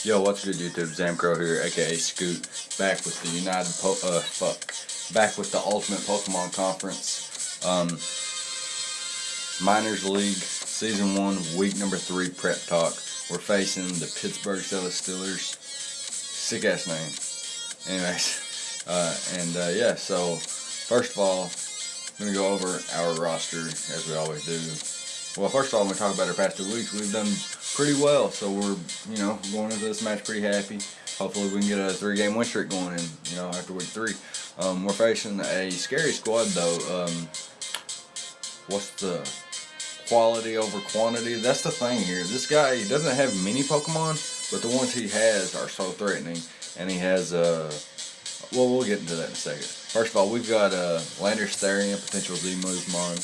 Yo, what's good, YouTube? Zamcrow here, aka Scoot, back with the back with the Ultimate Pokemon Conference, Minors League, Season 1, Week number 3 prep talk. We're facing the Pittsburgh Steelers. Sick ass name. Anyways, yeah. So first of all, I'm gonna go over our roster as we always do. Well, first of all, I'm gonna talk about our past 2 weeks. We've done pretty well, so we're going into this match pretty happy. Hopefully, we can get a 3-game win streak going in after week 3. We're facing a scary squad though. What's the quality over quantity? That's the thing here. This guy, he doesn't have many Pokemon, but the ones he has are so threatening, and he has well, we'll get into that in a second. First of all, we've got Landers Therian, potential Z-move Mon,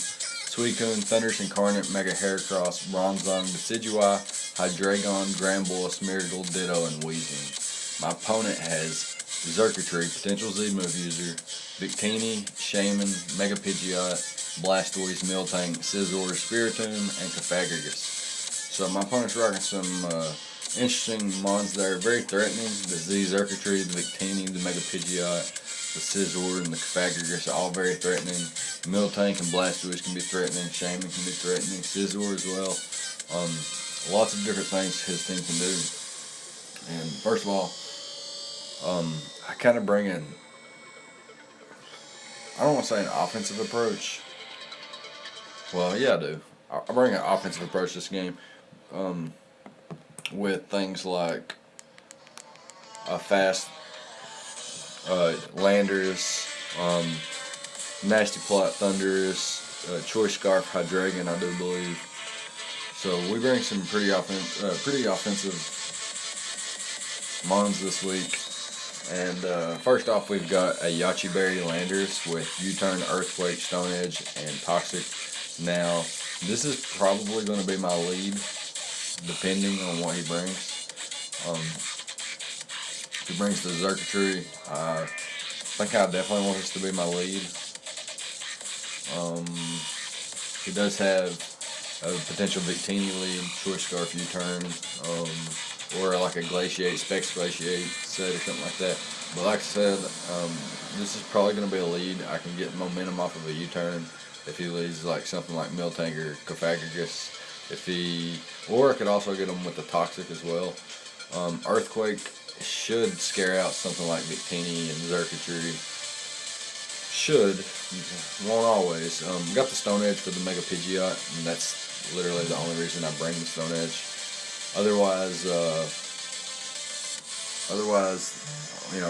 Suicune, Thundurus Incarnate, Mega Heracross, Bronzong, Decidueye, Hydreigon, Granbull, Smeargle, Ditto, and Weezing. My opponent has Xurkitree, potential Z-move user, Victini, Shaman, Mega Pidgeot, Blastoise, Miltank, Scizor, Spiritomb, and Cofagrigus. So my opponent's rocking some interesting mons there, very threatening. The Xurkitree, the Victini, the Mega Pidgeot, the Scizor, and the Cofagrigus are all very threatening. Miltank and Blastoise can be threatening. Shaman can be threatening. Scizor as well. Lots of different things his team can do. And first of all, I kind of bring in, I don't want to say an offensive approach. Well, yeah, I do. I bring an offensive approach this game with things like a fast Landers, Nasty Plot, Thundurus, Choice Scarf, Hydreigon, I do believe. So we bring some pretty offensive mons this week. And first off, we've got a Yachi Berry Landers with U-Turn, Earthquake, Stone Edge, and Toxic. Now, this is probably going to be my lead, depending on what he brings. If he brings the Xurkitree, I think I definitely want this to be my lead. He does have a potential Victini lead, Choice Scarf U-Turn, or like a Glaciate, Specs Glaciate set or something like that. But like I said, this is probably going to be a lead. I can get momentum off of a U-Turn if he leads like something like Miltank or Cofagrigus. Or I could also get him with the Toxic as well. Earthquake should scare out something like Victini and Xurkitree. Should, won't always. Got the Stone Edge for the Mega Pidgeot, and that's literally the only reason I bring the Stone Edge. Otherwise,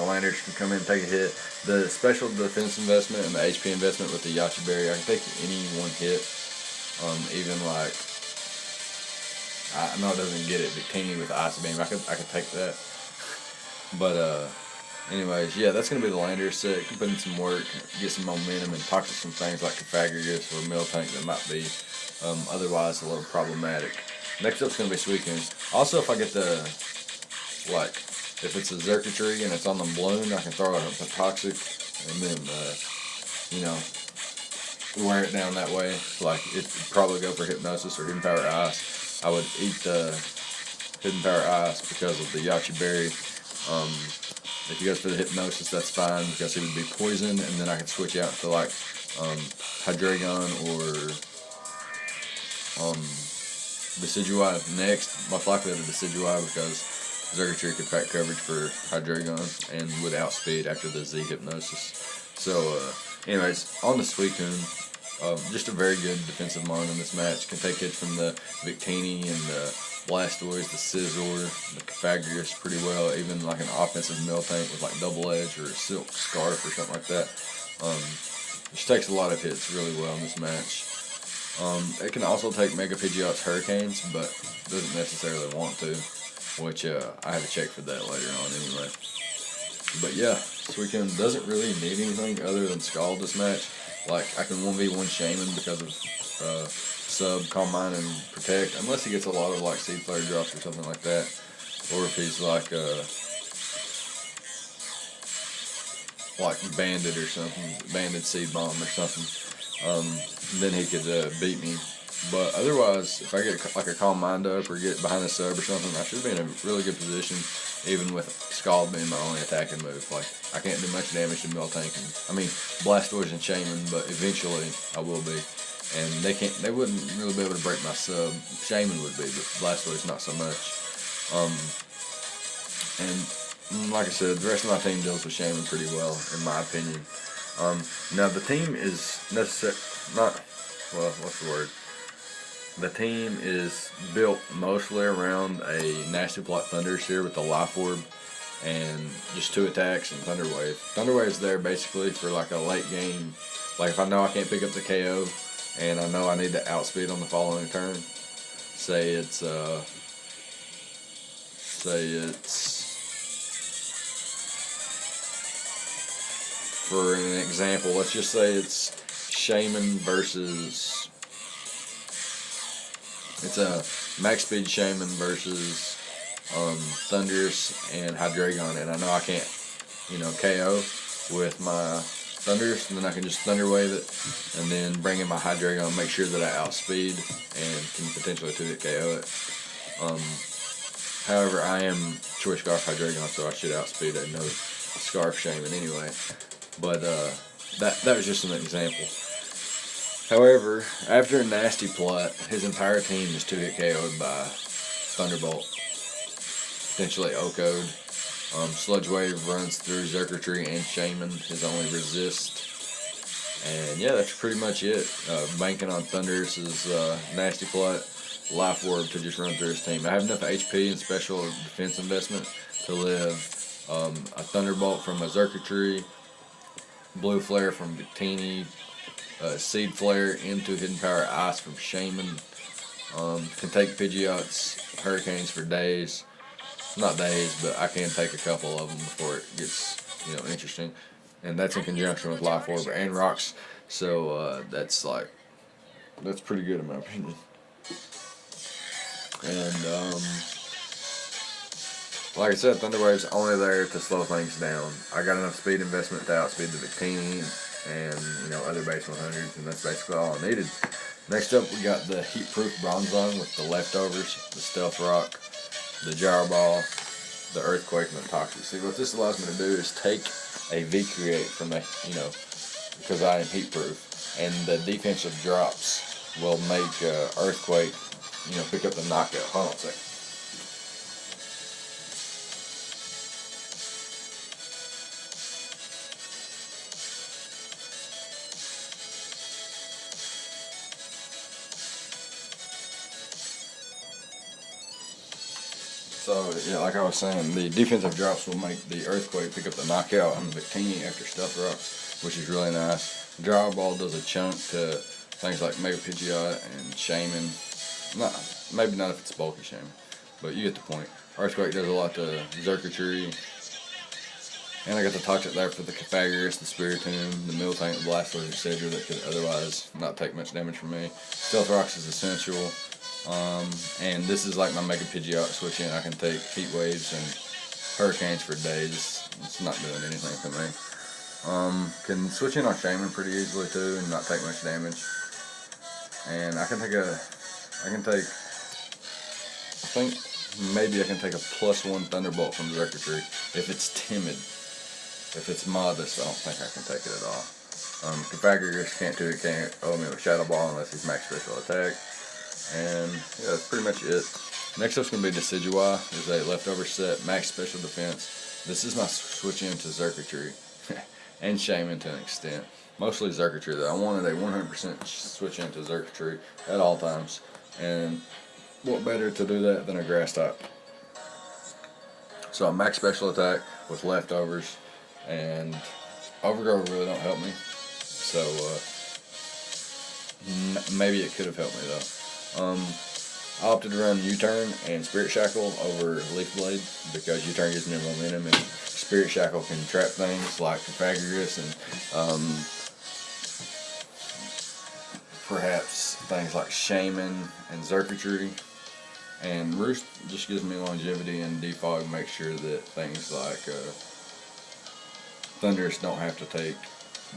Landers can come in and take a hit. The special defense investment and the HP investment with the Yachi Berry, I can take any one hit. Even like, I know it doesn't get it, Victini with Ice Beam, I could take that. But anyways, yeah, that's gonna be the Landers set. You can put in some work, get some momentum, and toxic some things like Cofagrigus or Miltank that might be otherwise a little problematic. Next up's gonna be Suicune. Also, if I get if it's a Xurkitree and it's on the balloon, I can throw out a Toxic and then, wear it down that way. Like, it'd probably go for Hypnosis or Hidden Power Ice. I would eat the Hidden Power Ice because of the Yachi Berry. If he goes for the Hypnosis, that's fine because he would be poisoned, and then I can switch out to like Hydreigon or Decidueye next. Most likely the Decidueye because Xurkitree could pack coverage for Hydreigon and would outspeed after the Z Hypnosis. So, anyways, on the Suicune, just a very good defensive mon in this match. Can take hits from the Victini and the Blastoise, the Scizor, the Cofagrigus pretty well. Even like an offensive Miltank with like Double Edge or a Silk Scarf or something like that. Just takes a lot of hits really well in this match. It can also take Mega Pidgeot's Hurricanes, but doesn't necessarily want to, which I have to check for that later on anyway. But yeah, Suicune doesn't really need anything other than Scald this match. Like, I can 1v1 Shaman because of Sub, Calm Mind, and Protect, unless he gets a lot of like Seed Flare drops or something like that. Or if he's like Banded or something, Banded Seed Bomb or something, then he could beat me But otherwise, if I get like a calm mind up or get behind the sub or something, I should be in a really good position, even with Scald being my only attacking move. Like, I can't do much damage to Mill Tanking. I mean, Blastoise and Shaman, but eventually I will be. And they wouldn't really be able to break my sub. Shaman would be, but Blastoise not so much. And like I said, the rest of my team deals with Shaman pretty well, in my opinion. Now the team is what's the word? The team is built mostly around a Nasty Plot Thundurus here with the Life Orb and just 2 attacks and Thunder Wave. Thunder Wave's there basically for like a late game. Like if I know I can't pick up the KO and I know I need to outspeed on the following turn. Say it's for an example, let's just say it's Shaman versus, it's a max speed Shaman versus Thundurus and Hydreigon, and I know I can't, KO with my Thundurus, and then I can just Thunder Wave it, and then bring in my Hydreigon, make sure that I outspeed and can potentially 2-hit KO it. However, I am Choice Scarf Hydreigon, so I should outspeed a no Scarf Shaman anyway. But that was just an example. However, after a Nasty Plot, his entire team is 2-hit KO'd by Thunderbolt, potentially O-Code. Sludge Wave runs through Xurkitree and Shaman, his only resist. And yeah, that's pretty much it. Banking on Thundurus' Nasty Plot, Life Orb to just run through his team. I have enough HP and special defense investment to live a Thunderbolt from a Xurkitree, Blue Flare from Victini, Seed Flare into Hidden Power Ice from Shaman. Can take Pidgeot's Hurricanes for days. Not days, but I can take a couple of them before it gets, interesting. And that's in conjunction with Life Orb and Rocks. So that's pretty good in my opinion. And like I said, Thunder Wave's only there to slow things down. I got enough speed investment to outspeed the Victini and other base 100s, and that's basically all I needed. Next up, we got the Heat-Proof Bronzong with the leftovers, the Stealth Rock, the Gyro Ball, the Earthquake, and the Toxic. See, what this allows me to do is take a V-Create from because I am Heat-Proof, and the defensive drops will make Earthquake, pick up the knockout. Hold on a second. So, yeah, like I was saying, the defensive drops will make the Earthquake pick up the knockout on the Victini after Stealth Rocks, which is really nice. Gyro Ball does a chunk to things like Mega Pidgeot and Shaman. Maybe not if it's bulky Shaman, but you get the point. Earthquake does a lot to Xurkitree. And I got the Toxic there for the Cofagrigus, the Spiritomb, the Miltank, the Blastoise, etc. that could otherwise not take much damage from me. Stealth Rocks is essential. And this is like my Mega Pidgeot switch in. I can take Heat Waves and Hurricanes for days. It's not doing anything for me. Can switch in on Shaman pretty easily too and not take much damage. And I think maybe I can take a +1 Thunderbolt from Xurkitree if it's timid. If it's modest, I don't think I can take it at all. Cofagrigus can't owe me with Shadow Ball unless he's max special attack. And yeah, that's pretty much it. Next up's going to be Decidueye. There's a leftover set, max special defense. This is my switch in to Xurkitree and Shaman to an extent. Mostly Xurkitree though. I wanted a 100% switch in to Xurkitree at all times. And what better to do that than a grass type? So a max special attack with leftovers, and Overgrowth really don't help me. So maybe it could have helped me though. I opted to run U-Turn and Spirit Shackle over Leaf Blade because U-Turn gives me momentum, and Spirit Shackle can trap things like Cofagrigus and perhaps things like Shaman and Xurkitree. And Roost just gives me longevity, and Defog makes sure that things like Thundurus don't have to take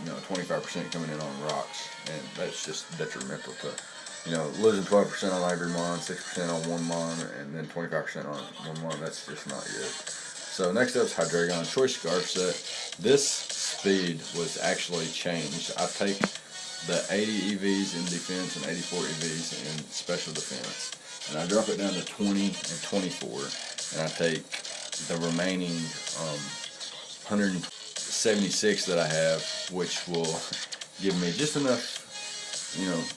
25% coming in on rocks, and that's just detrimental to losing 12% on every month, 6% on 1 month, and then 25% on 1 month. That's just not good. So next up is Hydreigon Choice Scarf Set. This speed was actually changed. I take the 80 EVs in defense and 84 EVs in special defense, and I drop it down to 20 and 24, and I take the remaining 176 that I have, which will give me just enough,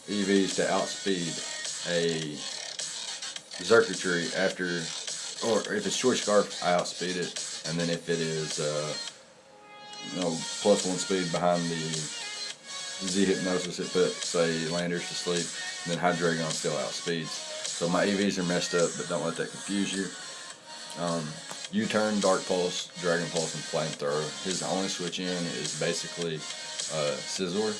EVs to outspeed a circuitry after, or if it's Choice Scarf, I outspeed it, and then if it is, +1 speed behind the Z Hypnosis, it puts, say, Landers to sleep, and then Hydreigon still outspeeds. So my EVs are messed up, but don't let that confuse you. U-Turn, Dark Pulse, Dragon Pulse, and Flamethrower. His only switch in is basically Scizor,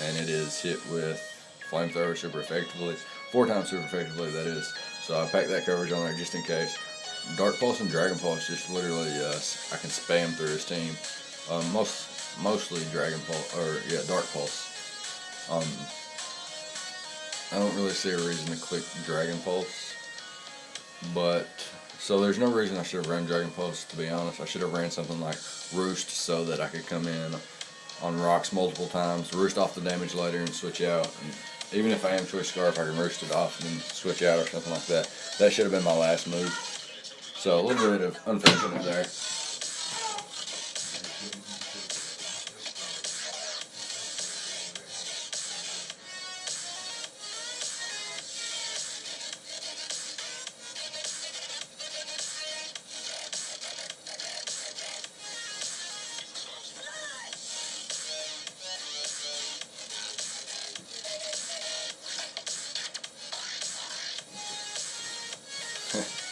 and it is hit with Flamethrower super effectively, 4 times super effectively, that is. So I pack that coverage on there just in case. Dark Pulse and Dragon Pulse, just literally, I can spam through his team. Mostly Dragon Pulse, Dark Pulse. I don't really see a reason to click Dragon Pulse, but so there's no reason I should have run Dragon Pulse, to be honest. I should have ran something like Roost so that I could come in on rocks multiple times, roost off the damage later and switch out. And even if I am Choice Scarf, I can roost it off and then switch out or something like that. That should have been my last move. So a little bit of unfortunate there.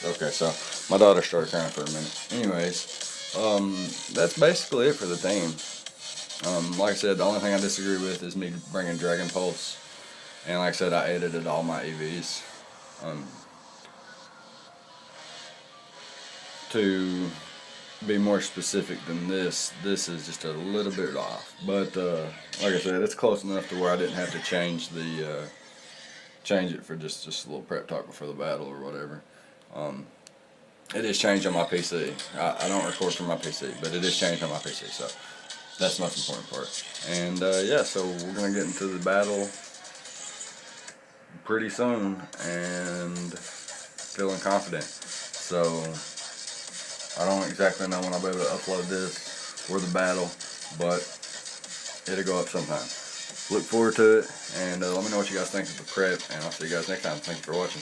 Okay, so my daughter started crying for a minute. Anyways, that's basically it for the team. Like I said, the only thing I disagree with is me bringing Dragon Pulse. And like I said, I edited all my EVs. To be more specific than this is just a little bit off. But like I said, it's close enough to where I didn't have to change it for just a little prep talk before the battle or whatever. It is changed on my PC. I don't record from my PC, but it is changed on my PC, so that's the most important part. And yeah, so we're going to get into the battle pretty soon, and feeling confident. So I don't exactly know when I'll be able to upload this or the battle, but it'll go up sometime. Look forward to it, and let me know what you guys think of the prep, and I'll see you guys next time. Thank you for watching.